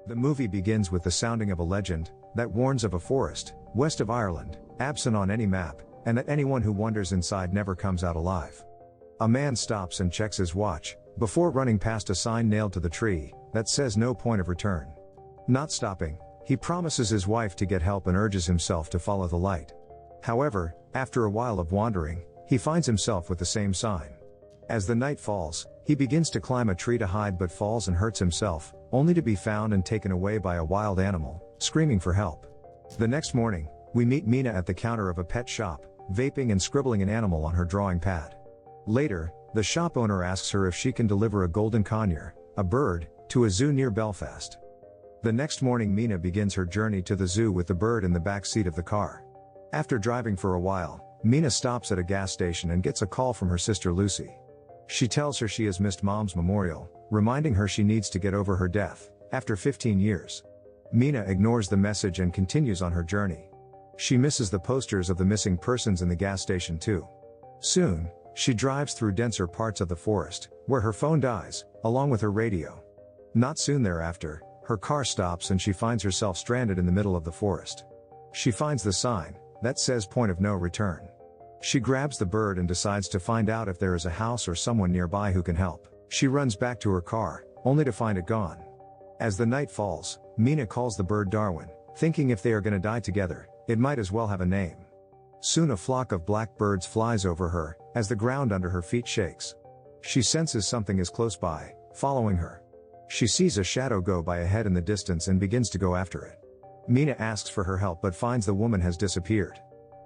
The movie begins with the sounding of a legend that warns of a forest west of Ireland, absent on any map, and that anyone who wanders inside never comes out alive. A man stops and checks his watch before running past a sign nailed to the tree that says no point of return. Not stopping, he promises his wife to get help and urges himself to follow the light. However, after a while of wandering, he finds himself with the same sign. As the night falls, he begins to climb a tree to hide but falls and hurts himself, only to be found and taken away by a wild animal, screaming for help. The next morning, we meet Mina at the counter of a pet shop, vaping and scribbling an animal on her drawing pad. Later, the shop owner asks her if she can deliver a golden conure, a bird, to a zoo near Belfast. The next morning Mina begins her journey to the zoo with the bird in the back seat of the car. After driving for a while, Mina stops at a gas station and gets a call from her sister Lucy. She tells her she has missed Mom's memorial, reminding her she needs to get over her death, after 15 years. Mina ignores the message and continues on her journey. She misses the posters of the missing persons in the gas station too. Soon, she drives through denser parts of the forest, where her phone dies, along with her radio. Not soon thereafter, her car stops and she finds herself stranded in the middle of the forest. She finds the sign that says point of no return. She grabs the bird and decides to find out if there is a house or someone nearby who can help. She runs back to her car, only to find it gone. As the night falls, Mina calls the bird Darwin, thinking if they are going to die together, it might as well have a name. Soon a flock of black birds flies over her, as the ground under her feet shakes. She senses something is close by, following her. She sees a shadow go by ahead in the distance and begins to go after it. Mina asks for her help but finds the woman has disappeared.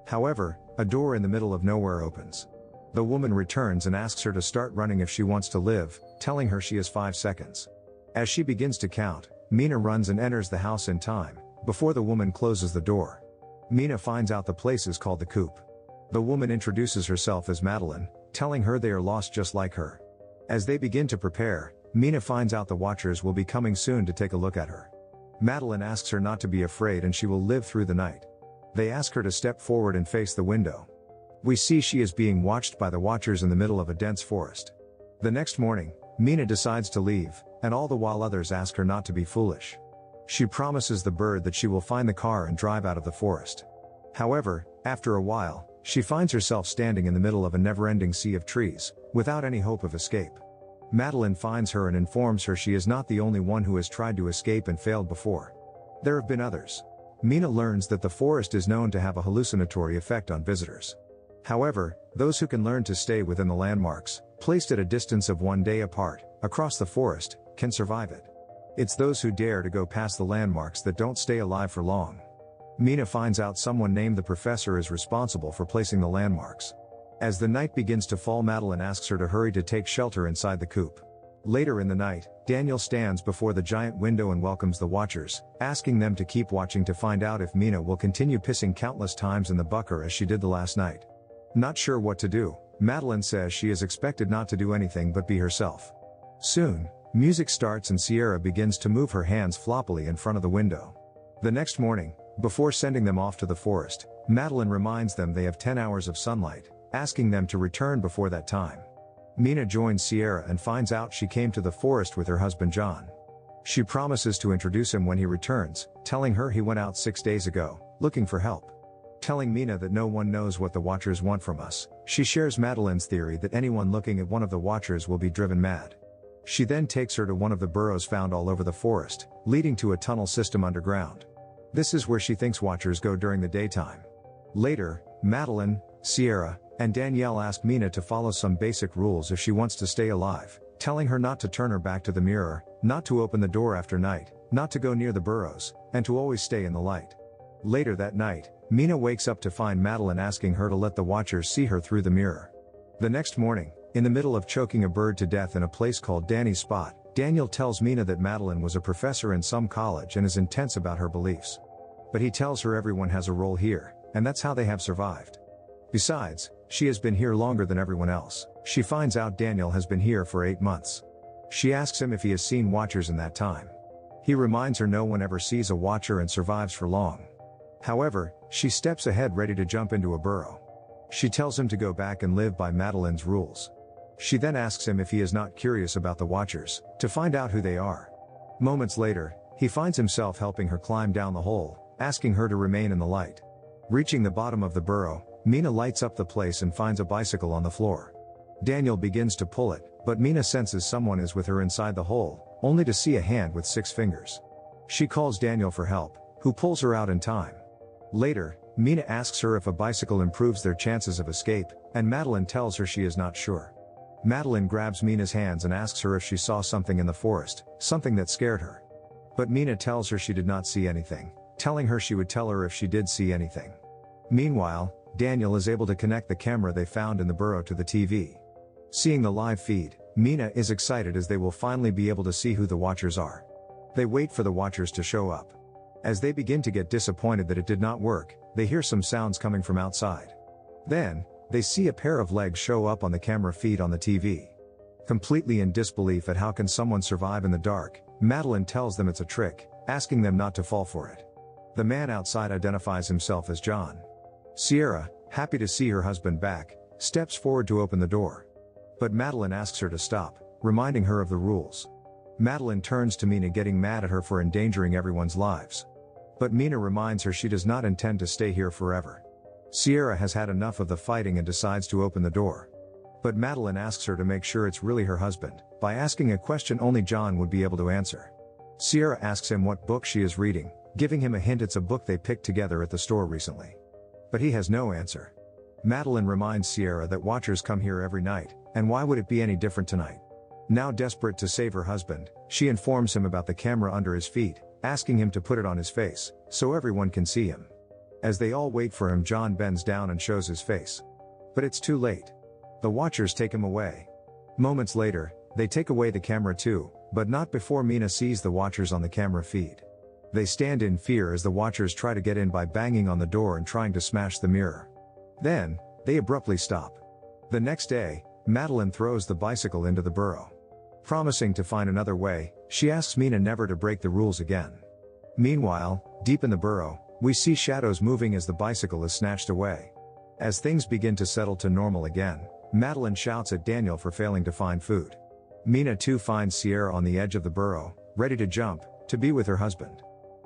However, a door in the middle of nowhere opens. The woman returns and asks her to start running if she wants to live, telling her she has 5 seconds. As she begins to count, Mina runs and enters the house in time, before the woman closes the door. Mina finds out the place is called the Coop. The woman introduces herself as Madeline, telling her they are lost just like her. As they begin to prepare, Mina finds out the Watchers will be coming soon to take a look at her. Madeline asks her not to be afraid and she will live through the night. They ask her to step forward and face the window. We see she is being watched by the Watchers in the middle of a dense forest. The next morning, Mina decides to leave, and all the while others ask her not to be foolish. She promises the bird that she will find the car and drive out of the forest. However, after a while, she finds herself standing in the middle of a never-ending sea of trees, without any hope of escape. Madeline finds her and informs her she is not the only one who has tried to escape and failed before. There have been others. Mina learns that the forest is known to have a hallucinatory effect on visitors. However, those who can learn to stay within the landmarks, placed at a distance of 1 day apart, across the forest, can survive it. It's those who dare to go past the landmarks that don't stay alive for long. Mina finds out someone named the Professor is responsible for placing the landmarks. As the night begins to fall, Madeline asks her to hurry to take shelter inside the coop. Later in the night, Daniel stands before the giant window and welcomes the Watchers, asking them to keep watching to find out if Mina will continue pissing countless times in the bucket as she did the last night. Not sure what to do, Madeline says she is expected not to do anything but be herself. Soon, music starts and Sierra begins to move her hands floppily in front of the window. The next morning, before sending them off to the forest, Madeline reminds them they have 10 hours of sunlight, asking them to return before that time. Mina joins Sierra and finds out she came to the forest with her husband John. She promises to introduce him when he returns, telling her he went out 6 days ago, looking for help. Telling Mina that no one knows what the Watchers want from us, she shares Madeline's theory that anyone looking at one of the Watchers will be driven mad. She then takes her to one of the burrows found all over the forest, leading to a tunnel system underground. This is where she thinks Watchers go during the daytime. Later, Madeline, Sierra, and Danielle ask Mina to follow some basic rules if she wants to stay alive, telling her not to turn her back to the mirror, not to open the door after night, not to go near the burrows, and to always stay in the light. Later that night, Mina wakes up to find Madeline asking her to let the Watchers see her through the mirror. The next morning, in the middle of choking a bird to death in a place called Danny's Spot, Daniel tells Mina that Madeline was a professor in some college and is intense about her beliefs. But he tells her everyone has a role here, and that's how they have survived. Besides, she has been here longer than everyone else. She finds out Daniel has been here for 8 months. She asks him if he has seen Watchers in that time. He reminds her no one ever sees a Watcher and survives for long. However, she steps ahead ready to jump into a burrow. She tells him to go back and live by Madeline's rules. She then asks him if he is not curious about the Watchers, to find out who they are. Moments later, He finds himself helping her climb down the hole, asking her to remain in the light. Reaching the bottom of the burrow, Mina lights up the place and finds a bicycle on the floor. Daniel begins to pull it, but Mina senses someone is with her inside the hole, only to see a hand with 6 fingers. She calls Daniel for help, who pulls her out in time. Later, Mina asks her if a bicycle improves their chances of escape, and Madeline tells her she is not sure. Madeline grabs Mina's hands and asks her if she saw something in the forest, something that scared her. But Mina tells her she did not see anything, telling her she would tell her if she did see anything. Meanwhile, Daniel is able to connect the camera they found in the burrow to the TV. Seeing the live feed, Mina is excited as they will finally be able to see who the Watchers are. They wait for the Watchers to show up. As they begin to get disappointed that it did not work, they hear some sounds coming from outside. Then, they see a pair of legs show up on the camera feed on the TV. Completely in disbelief at how can someone survive in the dark, Madeline tells them it's a trick, asking them not to fall for it. The man outside identifies himself as John. Sierra, happy to see her husband back, steps forward to open the door. But Madeline asks her to stop, reminding her of the rules. Madeline turns to Mina, getting mad at her for endangering everyone's lives. But Mina reminds her she does not intend to stay here forever. Sierra has had enough of the fighting and decides to open the door. But Madeline asks her to make sure it's really her husband, by asking a question only John would be able to answer. Sierra asks him what book she is reading, giving him a hint it's a book they picked together at the store recently. But he has no answer. Madeline reminds Sierra that Watchers come here every night, and why would it be any different tonight? Now desperate to save her husband, she informs him about the camera under his feet, asking him to put it on his face, so everyone can see him. As they all wait for him, John bends down and shows his face. But it's too late. The Watchers take him away. Moments later, they take away the camera too, but not before Mina sees the Watchers on the camera feed. They stand in fear as the Watchers try to get in by banging on the door and trying to smash the mirror. Then, they abruptly stop. The next day, Madeline throws the bicycle into the burrow. Promising to find another way, she asks Mina never to break the rules again. Meanwhile, deep in the burrow, we see shadows moving as the bicycle is snatched away. As things begin to settle to normal again, Madeline shouts at Daniel for failing to find food. Mina too finds Sierra on the edge of the burrow, ready to jump, to be with her husband.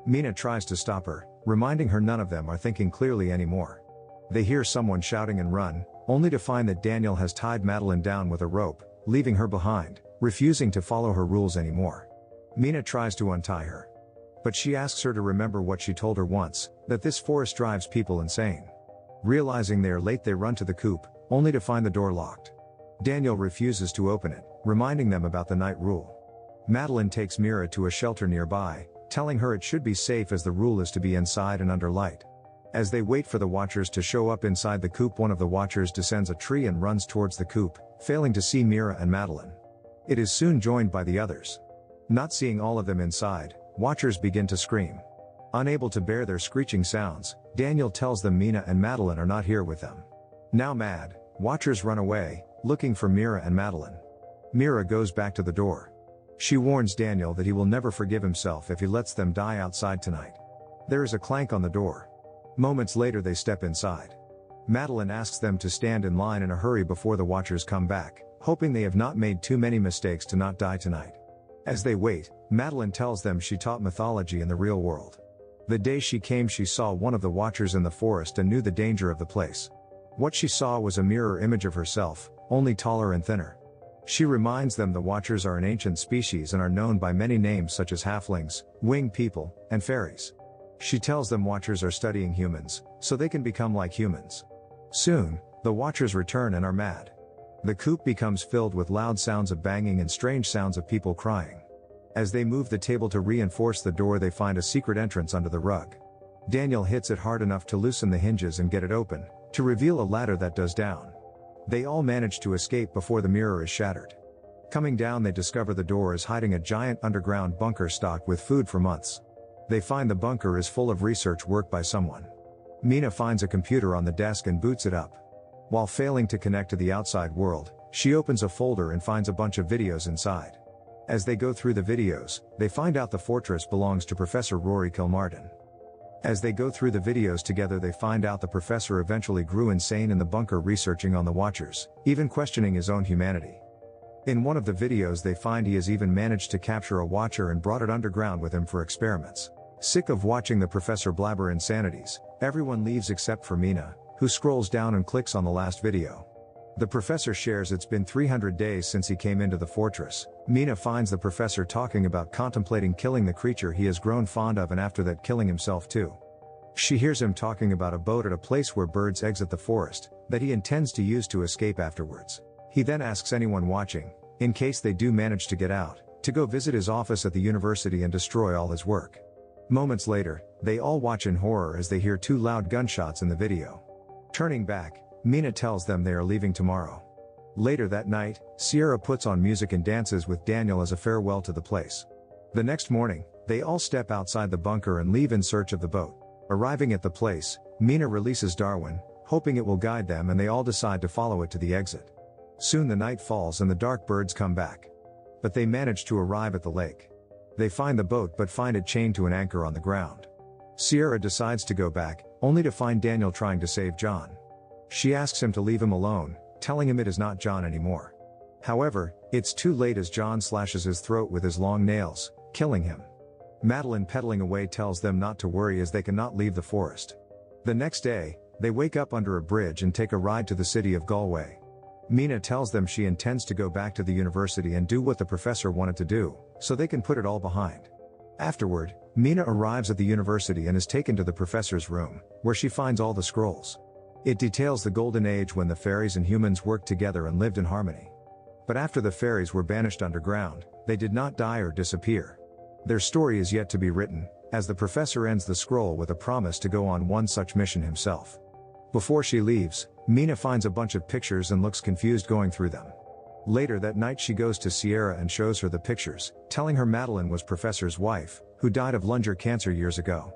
Mina tries to stop her, reminding her none of them are thinking clearly anymore. They hear someone shouting and run, only to find that Daniel has tied Madeline down with a rope, leaving her behind, refusing to follow her rules anymore. Mina tries to untie her. But she asks her to remember what she told her once, that this forest drives people insane. Realizing they are late, they run to the coop, only to find the door locked. Daniel refuses to open it, reminding them about the night rule. Madeline takes Mira to a shelter nearby, telling her it should be safe as the rule is to be inside and under light. As they wait for the Watchers to show up inside the coop, one of the Watchers descends a tree and runs towards the coop, failing to see Mira and Madeline. It is soon joined by the others. Not seeing all of them inside, Watchers begin to scream. Unable to bear their screeching sounds, Daniel tells them Mina and Madeline are not here with them. Now mad, Watchers run away, looking for Mira and Madeline. Mira goes back to the door. She warns Daniel that he will never forgive himself if he lets them die outside tonight. There is a clank on the door. Moments later they step inside. Madeline asks them to stand in line in a hurry before the Watchers come back, hoping they have not made too many mistakes to not die tonight. As they wait, Madeline tells them she taught mythology in the real world. The day she came, she saw one of the Watchers in the forest and knew the danger of the place. What she saw was a mirror image of herself, only taller and thinner. She reminds them the Watchers are an ancient species and are known by many names such as halflings, winged people, and fairies. She tells them Watchers are studying humans, so they can become like humans. Soon, the Watchers return and are mad. The coop becomes filled with loud sounds of banging and strange sounds of people crying. As they move the table to reinforce the door, they find a secret entrance under the rug. Daniel hits it hard enough to loosen the hinges and get it open, to reveal a ladder that does down. They all manage to escape before the mirror is shattered. Coming down, they discover the door is hiding a giant underground bunker stocked with food for months. They find the bunker is full of research work by someone. Mina finds a computer on the desk and boots it up. While failing to connect to the outside world, she opens a folder and finds a bunch of videos inside. As they go through the videos, they find out the fortress belongs to Professor Rory Kilmartin. As they go through the videos together, they find out the professor eventually grew insane in the bunker researching on the Watchers, even questioning his own humanity. In one of the videos they find he has even managed to capture a watcher and brought it underground with him for experiments. Sick of watching the professor blabber insanities, everyone leaves except for Mina, who scrolls down and clicks on the last video. The professor shares it's been 300 days since he came into the fortress. Mina finds the professor talking about contemplating killing the creature he has grown fond of and after that killing himself too. She hears him talking about a boat at a place where birds exit the forest, that he intends to use to escape afterwards. He then asks anyone watching, in case they do manage to get out, to go visit his office at the university and destroy all his work. Moments later, they all watch in horror as they hear 2 loud gunshots in the video. Turning back, Mina tells them they are leaving tomorrow. Later that night, Sierra puts on music and dances with Daniel as a farewell to the place. The next morning, they all step outside the bunker and leave in search of the boat. Arriving at the place, Mina releases Darwin, hoping it will guide them, and they all decide to follow it to the exit. Soon the night falls and the dark birds come back. But they manage to arrive at the lake. They find the boat but find it chained to an anchor on the ground. Sierra decides to go back, only to find Daniel trying to save John. She asks him to leave him alone, telling him it is not John anymore. However, it's too late as John slashes his throat with his long nails, killing him. Madeline, pedaling away, tells them not to worry as they cannot leave the forest. The next day, they wake up under a bridge and take a ride to the city of Galway. Mina tells them she intends to go back to the university and do what the professor wanted to do, so they can put it all behind. Afterward, Mina arrives at the university and is taken to the professor's room, where she finds all the scrolls. It details the golden age when the fairies and humans worked together and lived in harmony. But after the fairies were banished underground, they did not die or disappear. Their story is yet to be written, as the professor ends the scroll with a promise to go on one such mission himself. Before she leaves, Mina finds a bunch of pictures and looks confused going through them. Later that night she goes to Sierra and shows her the pictures, telling her Madeline was Professor's wife, who died of lung cancer years ago.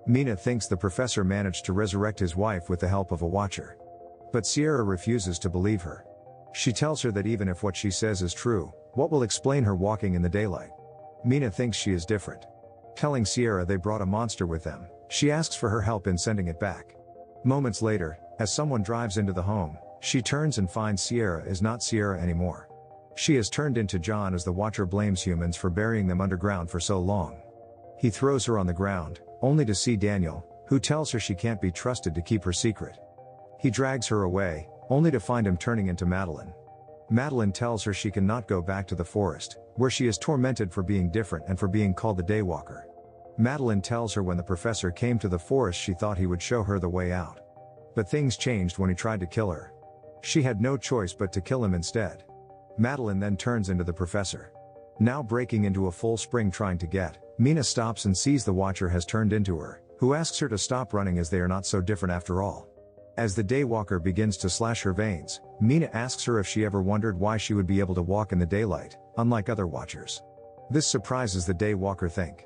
Mina thinks the professor managed to resurrect his wife with the help of a watcher. But Sierra refuses to believe her. She tells her that even if what she says is true, what will explain her walking in the daylight? Mina thinks she is different. Telling Sierra they brought a monster with them, she asks for her help in sending it back. Moments later, as someone drives into the home, she turns and finds Sierra is not Sierra anymore. She has turned into John as the Watcher blames humans for burying them underground for so long. He throws her on the ground, only to see Daniel, who tells her she can't be trusted to keep her secret. He drags her away, only to find him turning into Madeline. Madeline tells her she cannot go back to the forest, where she is tormented for being different and for being called the Daywalker. Madeline tells her when the professor came to the forest she thought he would show her the way out. But things changed when he tried to kill her. She had no choice but to kill him instead. Madeline then turns into the professor. Now breaking into a full spring trying to get, Mina stops and sees the Watcher has turned into her, who asks her to stop running as they are not so different after all. As the Daywalker begins to slash her veins, Mina asks her if she ever wondered why she would be able to walk in the daylight, unlike other Watchers. This surprises the Daywalker think.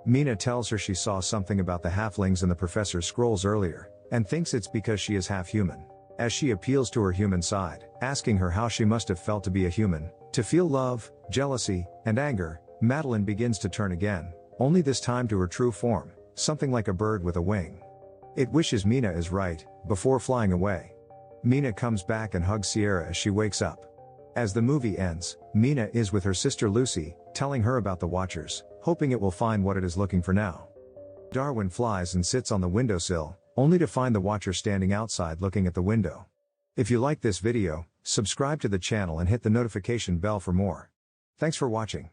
Mina tells her she saw something about the halflings in the professor's scrolls earlier, and thinks it's because she is half human. As she appeals to her human side, asking her how she must have felt to be a human, to feel love, jealousy, and anger, Madeline begins to turn again, only this time to her true form, something like a bird with a wing. It wishes Mina is right, before flying away. Mina comes back and hugs Sierra as she wakes up. As the movie ends, Mina is with her sister Lucy, telling her about the Watchers, hoping it will find what it is looking for now. Darwin flies and sits on the windowsill, only to find the Watcher standing outside looking at the window. If you like this video, subscribe to the channel and hit the notification bell for more. Thanks for watching.